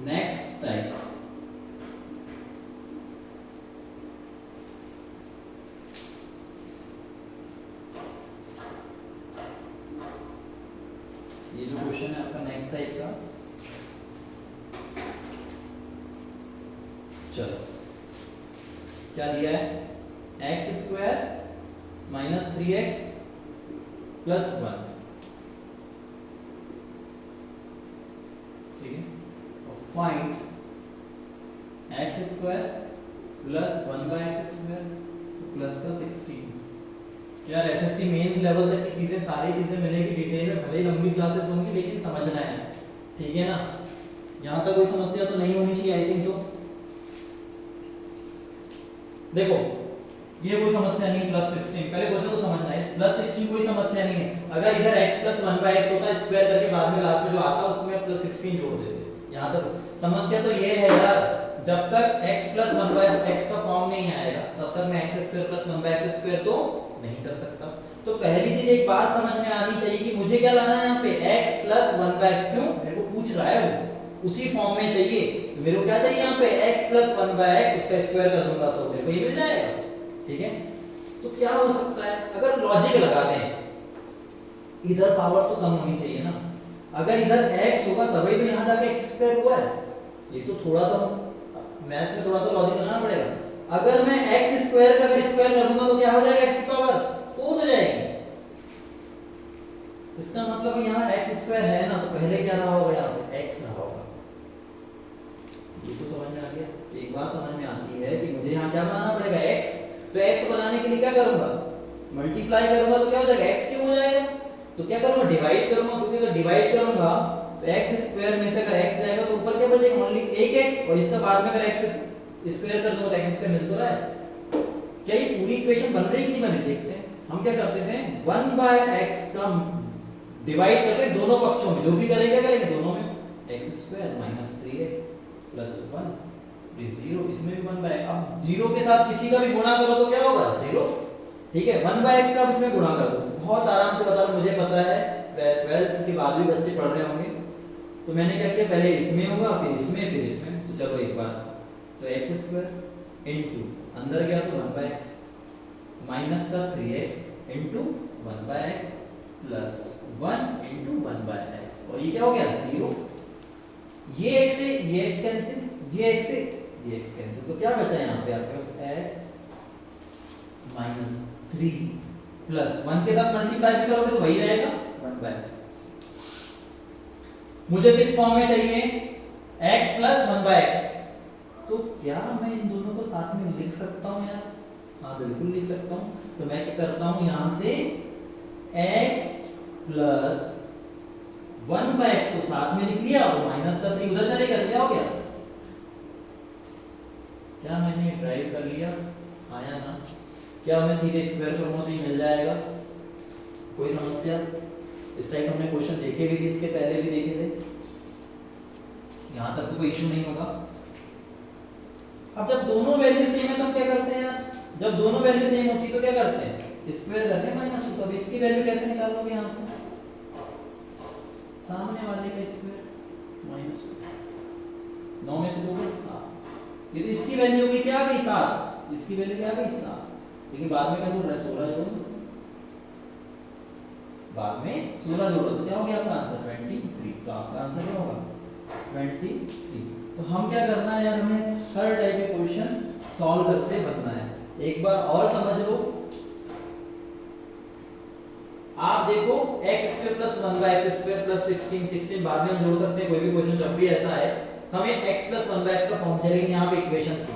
नेक्स्ट टाइप, ये जो क्वेश्चन है आपका नेक्स्ट टाइप का, चलो क्या दिया है, x square minus 3x plus 1, ठीक है, और find x square plus 1/x square plus का 16। यार एसएससी मेंस लेवल तक की चीजें, सारी चीजें मिलेगी डिटेल में, भले लंबी क्लासेस होंगी लेकिन समझना है, ठीक है ना। यहाँ तक कोई समस्या तो नहीं होनी चाहिए, आई थिंक सो। देखो ये कोई समस्या नहीं, प्लस 16, पहले क्वेश्चन तो समझना है, प्लस 16 कोई समस्या नहीं है। अगर इधर x प्लस 1/x होता है स्क्वायर करके, बाद में लास्ट में जो आता है उसमें प्लस 16 जोड़ देते। यहाँ तक समस्या तो ये है यार, जब तक x प्लस 1/x का फॉर्म नहीं आएगा तब तक मैं x square plus 1/x square तो नहीं कर सकता। तो पहली चीज एक बात समझ में आनी चाहिए कि मुझे क्या लाना है यहाँ पे, x प्लस 1/x, क्यों मेरे को पूछ रहा है वो उसी फॉर्म में चाहिए, तो मेरे को क्या चाहिए यहाँ पे, x प्लस 1/x, उसका स्क्वायर कर दूंगा तो मेरे को ये मिल जाएगा, ठीक है। तो क्या हो सकता है, अगर लॉजिक लगा दें, इधर पावर तो कम होनी चाहिए ना, अगर इधर x होगा तभी तो यहाँ जाके x स्क्वायर हुआ है, ये तो थोड़ा तो मैथ से थोड़ा तो लॉजिक लगाना पड़ेगा। अगर मैं x स्क्वायर का अगर स्क्वायर कर दूंगा तो क्या हो जाएगा, x की पावर 4 हो जाएगी। इसका मतलब यहाँ x स्क्वायर है ना, तो पहले क्या रहा होगा, यहाँ पे x रहा होगा। ये तो समझ में आ गया। एक बात समझ में आती है कि मुझे यहाँ क्या बनाना पड़ेगा, x, तो x बनाने के लिए क्या करूंगा, मल्टीप्लाई करूंगा, तो क्या हो जाएगा, x क्यूब हो जाएगा। तो क्या करूंगा, डिवाइड करूंगा, क्योंकि अगर डिवाइड करूंगा तो x स्क्वायर में से अगर x जाएगा तो ऊपर क्या बचेगा, ओनली 1x, और इसका बाद में अगर x स्क्वायर कर दूंगा तो x स्क्वायर मिल तो रहा है। क्या ये पूरी इक्वेशन बन रही है कि नहीं बन रही, देखते हैं। हम क्या करते थे, 1/x का डिवाइड करते हैं दोनों पक्षों में, जो भी करेंगे दोनों में, x square minus 3x plus 1 0, इसमें भी 1 बाय, अब 0 के साथ किसी का भी गुणा करो तो क्या होगा 0, ठीक है। 1 बाय x का अब इसमें गुणा कर दो, बहुत आराम से बता दो, मुझे पता है 12th के बाद भी बच्चे पढ़ रहे होंगे। तो मैंने क्या किया, पहले इसमें होगा फिर इसमें फिर इसमें, तो चलो एक बार, तो एक्स स्क्वायर इंटू अंदर गया तो 1 बाय एक्स माइनस का 3x into 1 by x plus 1 into 1 by x, और ये क्या हो गया 0, ये x से ये x कैंसिल, ये x से ये x कैंसिल, तो क्या बचा यहाँ पे आपके पास x माइनस 3 प्लस 1 के साथ मल्टीप्लाई भी करोगे तो वही रहेगा 1 बाय एक्स। मुझे किस फॉर्म में चाहिए, x प्लस 1 बाय एक्स, तो क्या मैं इन दोनों को साथ में लिख सकता हूँ यार, हाँ बिल्कुल लिख सकता हूँ। तो मैं क्या करता हूँ, यहाँ से x प्लस 1 बाय एक्स को साथ में लिख लिया और माइनस का 3 उधर चलेगा तो क्या हो गया, क्या मैंने ड्राइव कर लिया, आया ना। क्या मैं सीधे स्क्वायर करूँगा तो ये मिल जाएगा, कोई समस्या। इस टाइप हमने क्वेश्चन देखे भी थे, इसके पहले भी देखे थे, यहाँ तक तो कोई इशू नहीं होगा। अब जब दोनों वैल्यू सेम है तो हम क्या करते हैं, जब दोनों वैल्यू सेम होती तो क्या करते हैं, स्क्वायर करते हैं माइनस 2। अब इसकी वैल्यू कैसे निकालोगे, यहाँ से सामने वाले का स्क्वायर माइनस 2, 9 में से 2 गए 7, ये तो इसकी वैल्यू होगी क्या आ गई 7, इसकी वैल्यू क्या आ गई 7, लेकिन बाद में क्या बोल रहा है 16 जोड़ो, बाद में 16 जोड़ो तो क्या हो गया आपका आंसर 23, तो आपका आंसर क्या होगा 23। तो हम क्या करना है यार, हमें हर टाइप के क्वेश्चन सॉल्व करते बनना है। एक बार और समझ लो, आप देखो x square plus 1 by x square plus 16 बाद में हम जोड़ सकते हैं, कोई भी क्वेश्चन जब भी ऐसा है हमें x प्लस 1 बाय एक्स का फॉर्म चलेगा, यहाँ पे इक्वेशन थी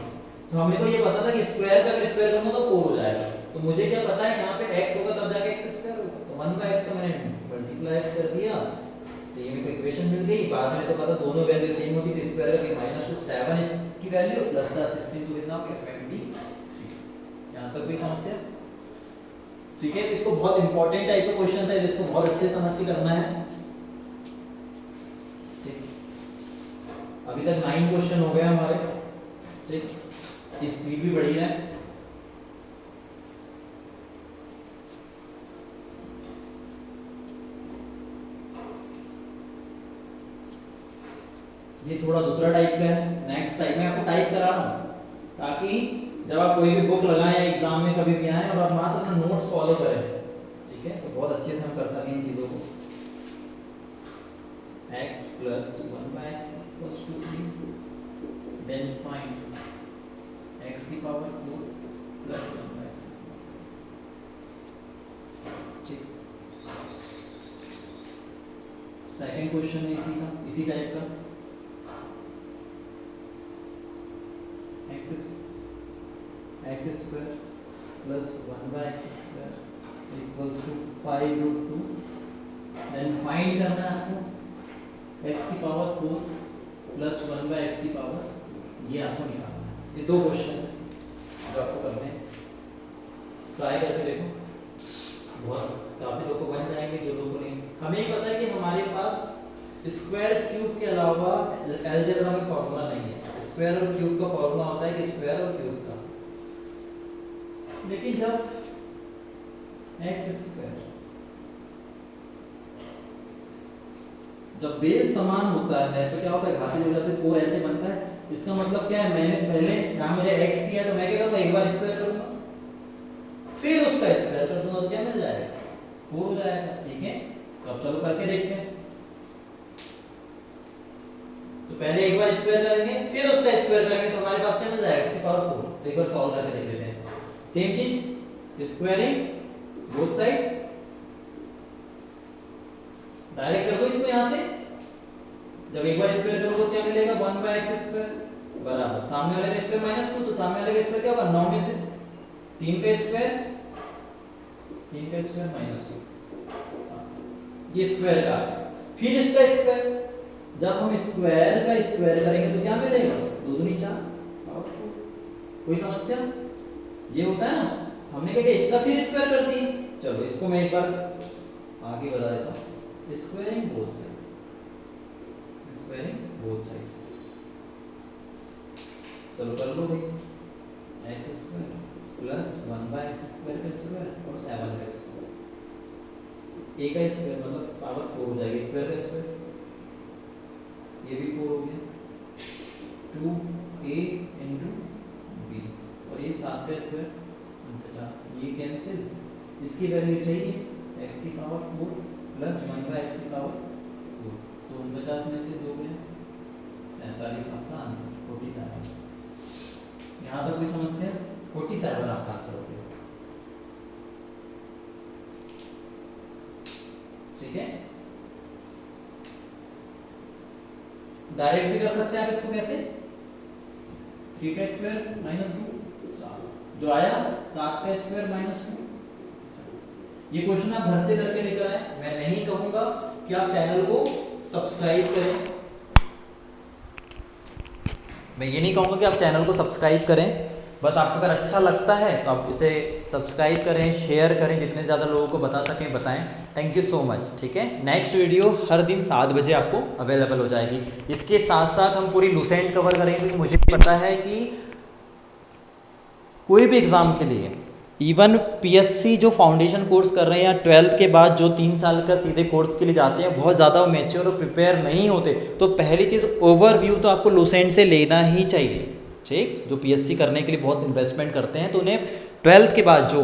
तो हमने को ये पता था कि स्क्वायर का अगर स्क्वायर करूंगा तो 4 हो जाएगा, तो मुझे क्या पता है यहाँ पे x होगा तब जाके x स्क्वायर होगा, तो 1 बाय एक्स का मैंने मल्टीप्लाई कर दिया तो ये मेरे को इक्वेशन मिल गई। बाद में तो पता दोनों वैल्यू सेम होती थी, स्क्वायर का -2 7 इसकी वैल्यू प्लस का 16 तो कितना हो गया 23। यहाँ तक कोई समस्या, ठीक है। तो इसको बहुत इंपॉर्टेंट टाइप का क्वेश्चन है जिसको बहुत अच्छे समझ के करना है, ठीक। अभी तक 9 क्वेश्चन हो गए हमारे, ठीक, स्पीड भी बढ़ी है। ये थोड़ा दूसरा टाइप का है, नेक्स्ट टाइप में आपको टाइप करा रहा हूँ ताकि जब आप कोई भी बुक लगाएं या एग्जाम में कभी भी आए और आप मात्र अपना नोट्स फॉलो करें, ठीक है, तो बहुत अच्छे से हम कर सकें इन चीज़ों को। x plus 1 by x equals to 3, then find x की पावर 4 प्लस 1 बाय एक्स, ठीक। सेकंड क्वेश्चन इसी टाइप का, x square plus 1 by x square equals to 5√2, then find करना है आपको x की पावर 4 प्लस 1 बाय एक्स की पावर, ये आपको निकालना है। ये दो क्वेश्चन जो आपको करने हैं, ट्राई करके देखो, बहुत काफ़ी लोग को बन जाएंगे, जो लोग को नहीं। हमें ये पता है कि हमारे पास स्क्वायर क्यूब के अलावा अलजेब्रा में फॉर्मूला नहीं है। स्क्वायर और क्यूब का फॉर्मूला होता है कि स्क्वायर और क्यूब का, लेकिन जब एक्स स्क्वायर जब बेस समान होता है तो क्या होता है, घाते हो जाते हैं, 4 ऐसे बनता है। इसका मतलब क्या है, मैंने पहले यहाँ मुझे x दिया तो मैं क्या करूँगा, एक बार स्क्वायर करूँगा फिर उसका स्क्वायर कर दूंगा तो क्या मिल जाएगा 4 हो जाएगा, ठीक है। तो अब चलो करके देखते हैं। तो पहले एक बार स्क्वायर करेंगे फिर उसका स्क्वायर करेंगे तो हमारे पास क्या मिल जाएगा इसकी पावर 4। तो एक बार सॉल्व करके देख लेते हैं। सेम चीज स्क्वायरिंग बोथ साइड, डायरेक्ट कर दो इसको यहाँ से। जब एक बार स्क्वायर करोगे तो क्या मिलेगा 1 बाय एक्स स्क्वायर बराबर सामने वाले का स्क्वायर -2, तो सामने वाले का स्क्वायर क्या होगा 9 में से 3 का स्क्वायर -2, ये स्क्वायर का। फिर इसका स्क्वायर, जब हम स्क्वायर का स्क्वायर करेंगे तो क्या मिलेगा 2 दूनी 4 पावर 4। कोई समस्या, ये होता है ना। हमने क्या किया इसका फिर स्क्वायर कर दिए। चलो इसको मैं एक बार आगे बढ़ा देता हूँ। Squaring both side, squaring both side चलो कर लो भाई, एक्स स्क्वायर प्लस 1/x² का स्क्वायर और 7 का स्क्वायर, ए का स्क्वायर मतलब पावर 4 हो जाएगी, स्क्वायर का स्क्वायर, ये भी 4 हो गया, 2a इंटू बी, और ये 7 का स्क्वायर 50, ये कैंसिल, इसकी वैल्यू चाहिए x की पावर 4 प्लस 1/x की पावर 4, तो 49 में से 2 गए 47, आपका आंसर 47। यहाँ तक कोई समस्या? 47 आपका आंसर हो गया, ठीक है। डायरेक्ट भी कर सकते हैं आप इसको, कैसे? 3 का स्क्वायर माइनस 2, जो आया 7 का स्क्वायर माइनस 2। ये क्वेश्चन आप घर से करके लेकर आए, मैं नहीं कहूंगा कि आप चैनल को सब्सक्राइब करें, मैं ये नहीं कहूंगा कि आप चैनल को सब्सक्राइब करें, बस आपको अगर अच्छा लगता है तो आप इसे सब्सक्राइब करें, शेयर करें, जितने ज़्यादा लोगों को बता सकें बताएं। थैंक यू सो मच, ठीक है। नेक्स्ट वीडियो हर दिन 7 बजे आपको अवेलेबल हो जाएगी। इसके साथ साथ हम पूरी लुसेंट कवर करेंगे, क्योंकि मुझे पता है कि कोई भी एग्ज़ाम के लिए, इवन पीएससी जो फाउंडेशन कोर्स कर रहे हैं या 12th के बाद जो 3 साल का सीधे कोर्स के लिए जाते हैं, बहुत ज़्यादा मैच्योर और प्रिपेयर नहीं होते, तो पहली चीज़ ओवरव्यू तो आपको लुसेंट से लेना ही चाहिए, ठीक। जो पीएससी करने के लिए बहुत इन्वेस्टमेंट करते हैं, तो उन्हें 12th के बाद जो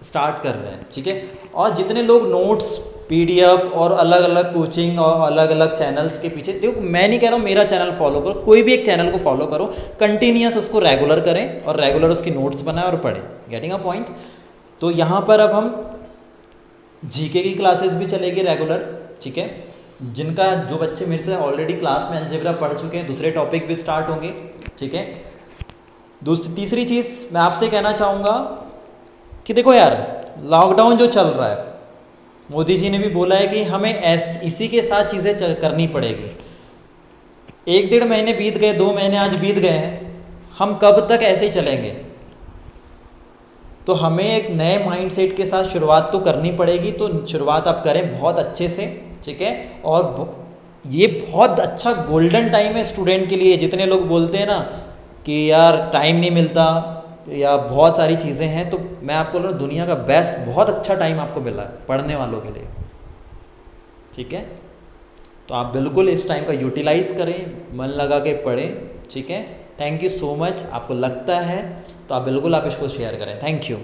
स्टार्ट कर रहे हैं, ठीक है। और जितने लोग नोट्स, पीडीएफ और अलग अलग कोचिंग और अलग अलग चैनल्स के पीछे, देखो मैं नहीं कह रहा हूँ मेरा चैनल फॉलो करो, कोई भी एक चैनल को फॉलो करो, कंटिन्यूस उसको रेगुलर करें और रेगुलर उसकी नोट्स बनाएं और पढ़ें, गेटिंग अ पॉइंट। तो यहाँ पर अब हम जीके की क्लासेस भी चलेगी रेगुलर, ठीक है। जिनका जो बच्चे मेरे से ऑलरेडी क्लास में अलजेब्रा पढ़ चुके हैं, दूसरे टॉपिक भी स्टार्ट होंगे, ठीक है। तीसरी चीज़ मैं आपसे कहना चाहूँगा कि देखो यार, लॉकडाउन जो चल रहा है, मोदी जी ने भी बोला है कि हमें इसी के साथ चीज़ें करनी पड़ेगी। 1-1.5 महीने बीत गए, 2 महीने आज बीत गए हैं, हम कब तक ऐसे ही चलेंगे? तो हमें एक नए माइंडसेट के साथ शुरुआत तो करनी पड़ेगी। तो शुरुआत आप करें बहुत अच्छे से, ठीक है। और ये बहुत अच्छा गोल्डन टाइम है स्टूडेंट के लिए। जितने लोग बोलते हैं ना कि यार टाइम नहीं मिलता या बहुत सारी चीज़ें हैं, तो मैं आपको बोल रहा हूँ दुनिया का बेस्ट, बहुत अच्छा टाइम आपको मिला है पढ़ने वालों के लिए, ठीक है। तो आप बिल्कुल इस टाइम का यूटिलाइज़ करें, मन लगा के पढ़ें, ठीक है। Thank you so much. आपको लगता है तो आप बिल्कुल आप इसको शेयर करें। Thank you.